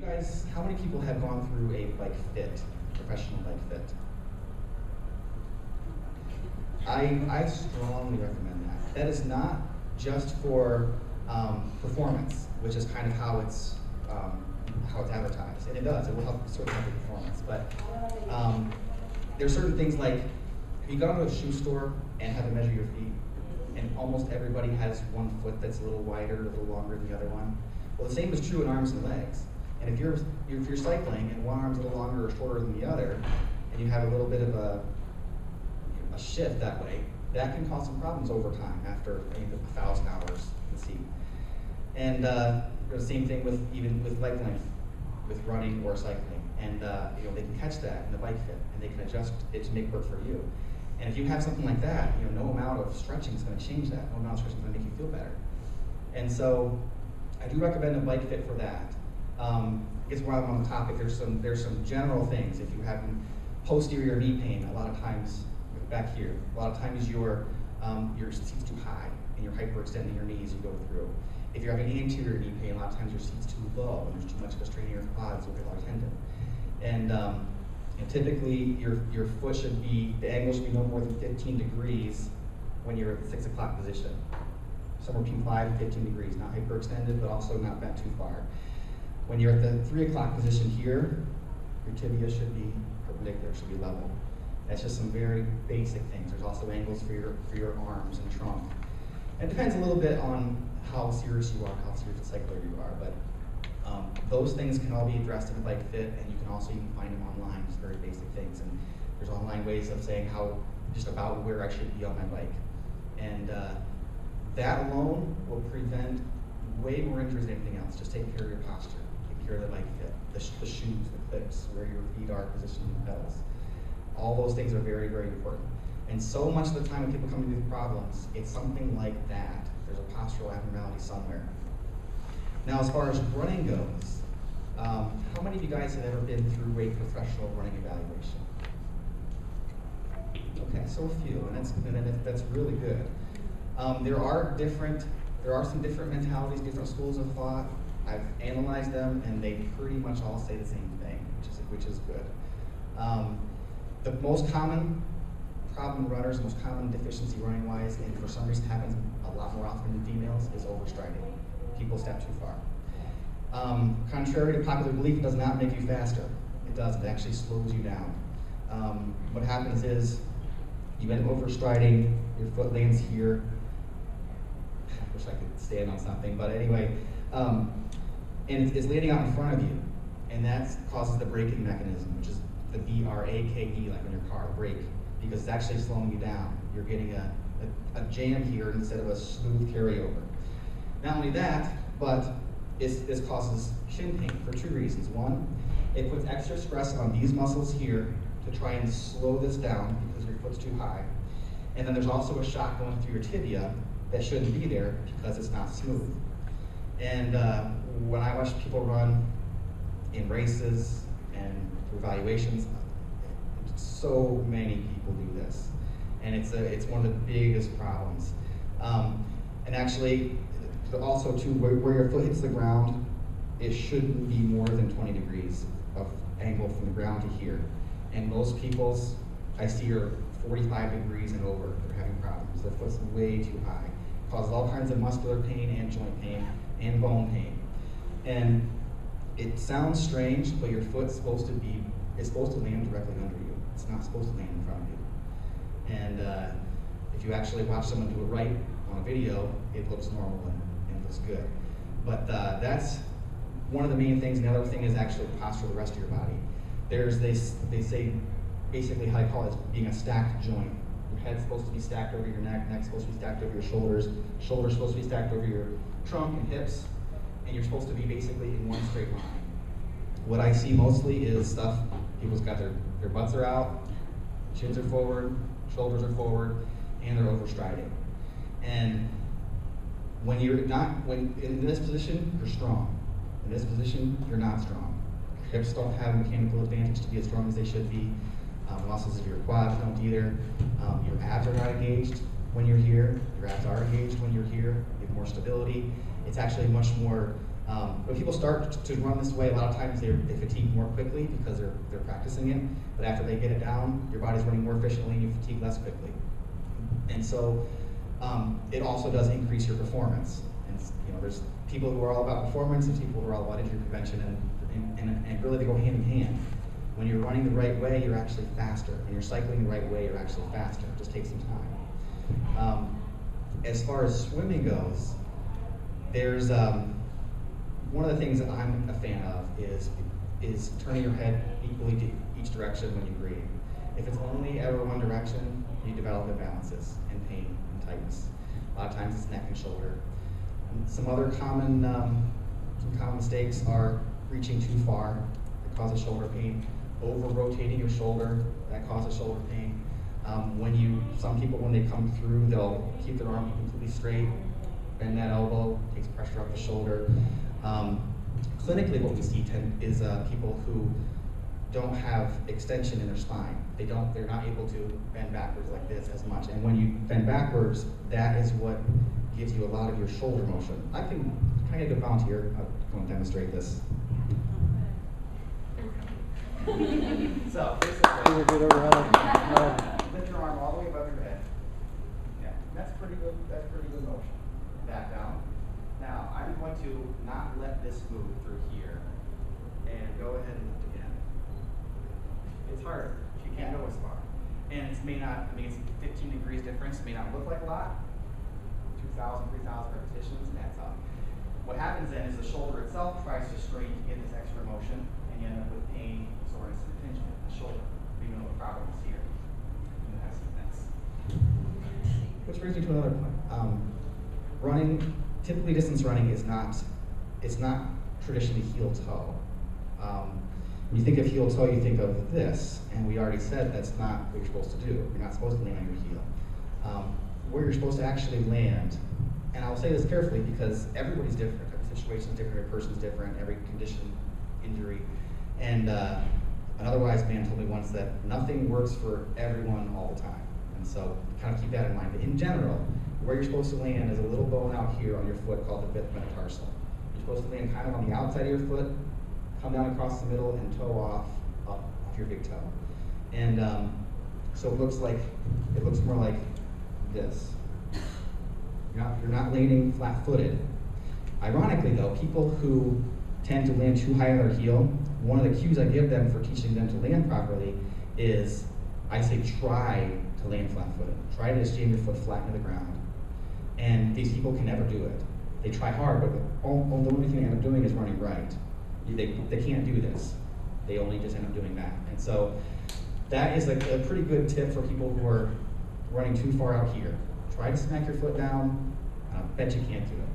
guys, how many people have gone through a bike fit, professional bike fit? I strongly recommend that. That is not just for performance, which is kind of how it's advertised, and it does. It will help sort of help your performance. But there's certain things like, if you go to a shoe store and have to measure your feet, and almost everybody has one foot that's a little wider, a little longer than the other one. Well, the same is true in arms and legs. And if you're cycling and one arm's a little longer or shorter than the other, and you have a little bit of a shift that way, that can cause some problems over time after 1,000 hours in the seat. And the same thing with leg length, with running or cycling. And they can catch that in the bike fit, and they can adjust it to make work for you. And if you have something like that, no amount of stretching is going to change that. No amount of stretching is going to make you feel better. And so I do recommend a bike fit for that. I guess while I'm on the topic, there's some general things. If you have posterior knee pain, a lot of times back here, a lot of times your seat's too high and you're hyperextending your knees as you go through. If you're having anterior knee pain, a lot of times your seat's too low and there's too much of a strain in your quads with your tendon. And typically your foot should be, the angle should be no more than 15 degrees when you're at the 6 o'clock position. Somewhere between 5 and 15 degrees, not hyperextended, but also not bent too far. When you're at the 3 o'clock position here, your tibia should be perpendicular, should be level. That's just some very basic things. There's also angles for your arms and trunk. And it depends a little bit on how serious you are, how serious a cycler you are, but those things can all be addressed in a bike fit, and you can also even find them online, just very basic things. And there's online ways of saying just about where I should be on my bike. And that alone will prevent way more injuries than anything else, just taking care of your posture, taking care of the bike fit, the shoes, the clips, where your feet are positioned in the pedals. All those things are very, very important. And so much of the time when people come into these problems, it's something like that. There's a postural abnormality somewhere. Now, as far as running goes, how many of you guys have ever been through a professional running evaluation? Okay, so a few, and that's really good. There are some different mentalities, different schools of thought. I've analyzed them, and they pretty much all say the same thing, which is good. The most common problem runners, the most common deficiency running-wise, and for some reason happens a lot more often in females, is overstriding. People step too far. Contrary to popular belief, it does not make you faster. It doesn't. It actually slows you down. What happens is you end up overstriding, your foot lands here. I wish I could stand on something, but anyway, and it's landing out in front of you, and that causes the braking mechanism, which is the B-R-A-K-E, like on your car, brake, because it's actually slowing you down. You're getting a jam here instead of a smooth carryover. Not only that, but this causes shin pain for two reasons. One, it puts extra stress on these muscles here to try and slow this down because your foot's too high. And then there's also a shock going through your tibia that shouldn't be there because it's not smooth. And when I watch people run in races and evaluations, so many people do this. And it's one of the biggest problems. And actually, also too, where your foot hits the ground, it shouldn't be more than 20 degrees of angle from the ground to here. And most people's, I see, are 45 degrees and over. They're having problems. Their foot's way too high. It causes all kinds of muscular pain and joint pain and bone pain. And it sounds strange, but your foot's supposed to land directly under you. It's not supposed to land in front of you. And if you actually watch someone do it right on a video, it looks normal and looks good. But that's one of the main things. And the other thing is actually the posture of the rest of your body. They say basically how I call it being a stacked joint. Your head's supposed to be stacked over your neck's supposed to be stacked over your shoulders supposed to be stacked over your trunk and hips, and you're supposed to be basically in one straight line. What I see mostly is stuff, people's got their butts are out, chins are forward, shoulders are forward, and they're overstriding. And when in this position, you're strong. In this position, you're not strong. Your hips don't have a mechanical advantage to be as strong as they should be. Muscles of your quads don't either. Your abs are not engaged when you're here. Your abs are engaged when you're here. You have more stability. It's actually much more When people start to run this way, a lot of times they fatigue more quickly because they're practicing it. But after they get it down, your body's running more efficiently and you fatigue less quickly. And so it also does increase your performance. And there's people who are all about performance and people who are all about injury prevention, and really they go hand in hand. When you're running the right way, you're actually faster. When you're cycling the right way, you're actually faster. It just takes some time. As far as swimming goes, there's one of the things that I'm a fan of is turning your head equally to each direction when you breathe. If it's only ever one direction, you develop imbalances and pain and tightness. A lot of times it's neck and shoulder. Some other common mistakes are reaching too far, that causes shoulder pain. Over-rotating your shoulder, that causes shoulder pain. Some people, when they come through, they'll keep their arm completely straight, bend that elbow, takes pressure off the shoulder. Clinically, what we see is people who don't have extension in their spine. They're not able to bend backwards like this as much. And when you bend backwards, that is what gives you a lot of your shoulder motion. Can I get a good volunteer? I'll go and demonstrate this. So, basically, lift your arm all the way above your head. Yeah, that's pretty good. That's pretty good motion. Back down. Now, I'm going to not let this move through here, and go ahead and lift again. It's harder. You can't go as far, and it's 15 degrees difference. It may not look like a lot. 2,000, 3,000 repetitions, and that's up. What happens then is the shoulder itself tries to straighten to get this extra motion, and you end up with pain, soreness, and tension in the shoulder. Even though the problem is here. You have some things. Which brings me to another point. Typically distance running it's not traditionally heel toe. When you think of heel toe, you think of this, and we already said that's not what you're supposed to do. You're not supposed to land on your heel. Where you're supposed to actually land, and I'll say this carefully because everybody's different. Every situation is different, every person's different, every condition, injury. And an otherwise man told me once that nothing works for everyone all the time. And so kind of keep that in mind. But in general, where you're supposed to land is a little bone out here on your foot called the fifth metatarsal. You're supposed to land kind of on the outside of your foot, come down across the middle, and toe off your big toe. And so it looks more like this. You're not landing flat-footed. Ironically though, people who tend to land too high on their heel, one of the cues I give them for teaching them to land properly is I say try to land flat-footed. Try to just jam your foot flat into the ground. And these people can never do it. They try hard, but the only thing they end up doing is running right. They can't do this. They only just end up doing that. And so that is a pretty good tip for people who are running too far out here. Try to smack your foot down. I bet you can't do it.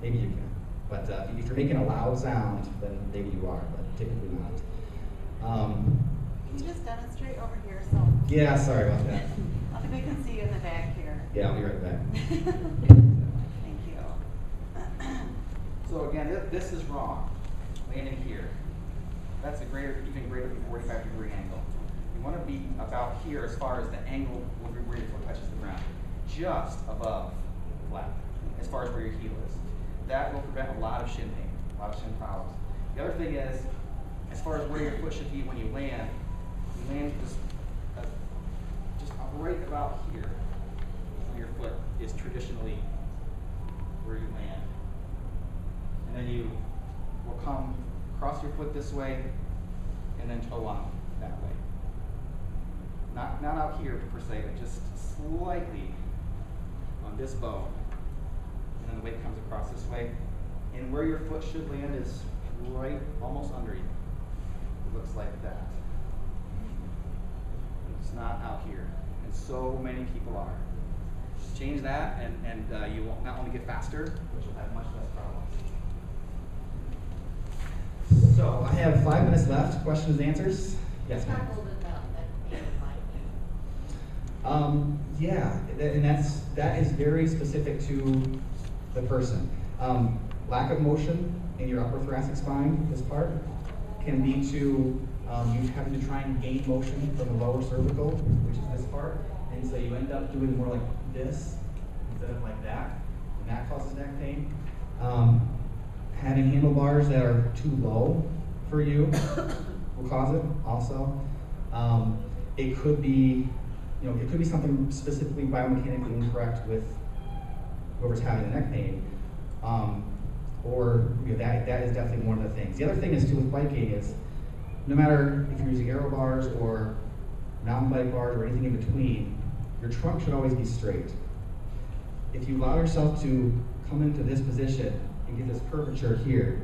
Maybe you can. But if you're making a loud sound, then maybe you are, but typically not. Can you just demonstrate over here? So yeah, sorry about that. I think we can see you in the back here. Yeah, I'll be right back. Thank you. So again, this is wrong. Landing here. That's even greater than 45-degree angle. You want to be about here as far as the angle where your foot touches the ground. Just above flat, as far as where your heel is. That will prevent a lot of shin pain, a lot of shin problems. The other thing is, as far as where your foot should be when you land just right about here, where your foot is traditionally where you land. And then you will come across your foot this way, and then toe on that way. Not out here per se, but just slightly on this bone. And then the weight comes across this way. And where your foot should land is right almost under you. It looks like that. It's not out here. And so many people are. Just change that, and you will not only get faster, but you'll have much less problems. So I have 5 minutes left. Questions and answers? Yes, ma'am. Yeah, and that is very specific to the person. Lack of motion in your upper thoracic spine, this part, can lead to you having to try and gain motion from the lower cervical, which is this part, and so you end up doing more like this instead of like that, and that causes neck pain. Having handlebars that are too low for you will cause it also. It could be, it could be something specifically biomechanically incorrect with whoever's having the neck pain. That is definitely one of the things. The other thing is too with biking is, no matter if you're using aero bars or mountain bike bars or anything in between, your trunk should always be straight. If you allow yourself to come into this position and get this curvature here,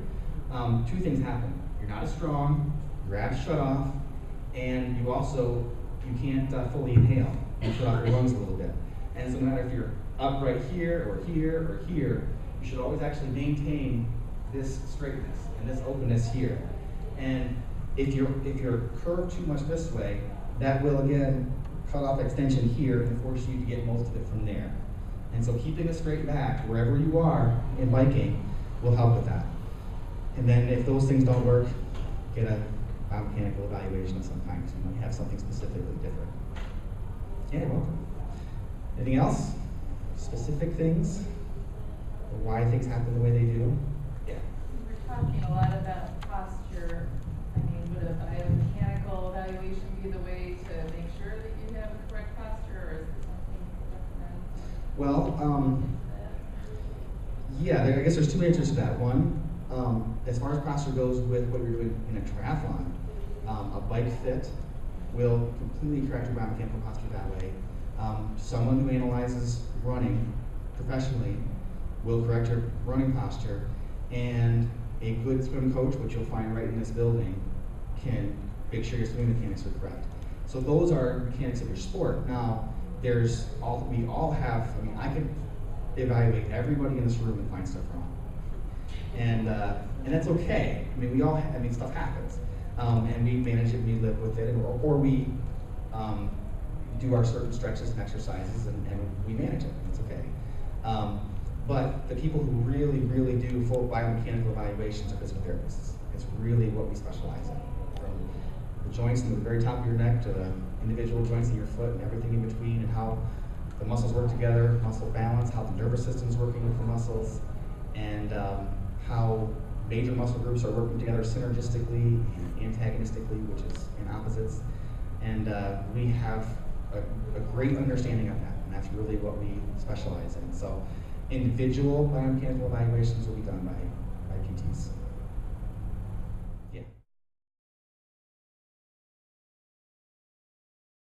two things happen. You're not as strong, your abs shut off, and you can't fully inhale. You shut off your lungs a little bit. And so no matter if you're up right here or here or here, you should always actually maintain this straightness and this openness here. And if you're curved too much this way, that will again cut off extension here and force you to get most of it from there. And so keeping a straight back wherever you are in biking will help with that. And then if those things don't work, get a biomechanical evaluation of some kind, because you might have something specifically different. Yeah, you're welcome. Anything else? Specific things? Or why things happen the way they do? Yeah. We're talking a lot about posture. I mean, would a biomechanical evaluation be the way to make sure that you have the correct posture, or is there something different? Well, yeah, I guess there's two answers to that. One, as far as posture goes with what you're doing in a triathlon, a bike fit will completely correct your biomechanical posture that way. Someone who analyzes running professionally will correct your running posture, and a good swim coach, which you'll find right in this building, can make sure your swimming mechanics are correct. So those are mechanics of your sport. Now, I could evaluate everybody in this room and find stuff wrong. And that's okay. Stuff happens. And we manage it, we live with it, or we do our certain stretches and exercises, and we manage it. It's okay. But the people who really, really do full biomechanical evaluations are physical therapists. It's really what we specialize in. From the joints from the very top of your neck to the individual joints in your foot and everything in between, and how the muscles work together, muscle balance, how the nervous system's working with the muscles, and how major muscle groups are working together synergistically and antagonistically, which is in opposites. And we have a great understanding of that, and that's really what we specialize in. So individual biomechanical evaluations will be done by PTs.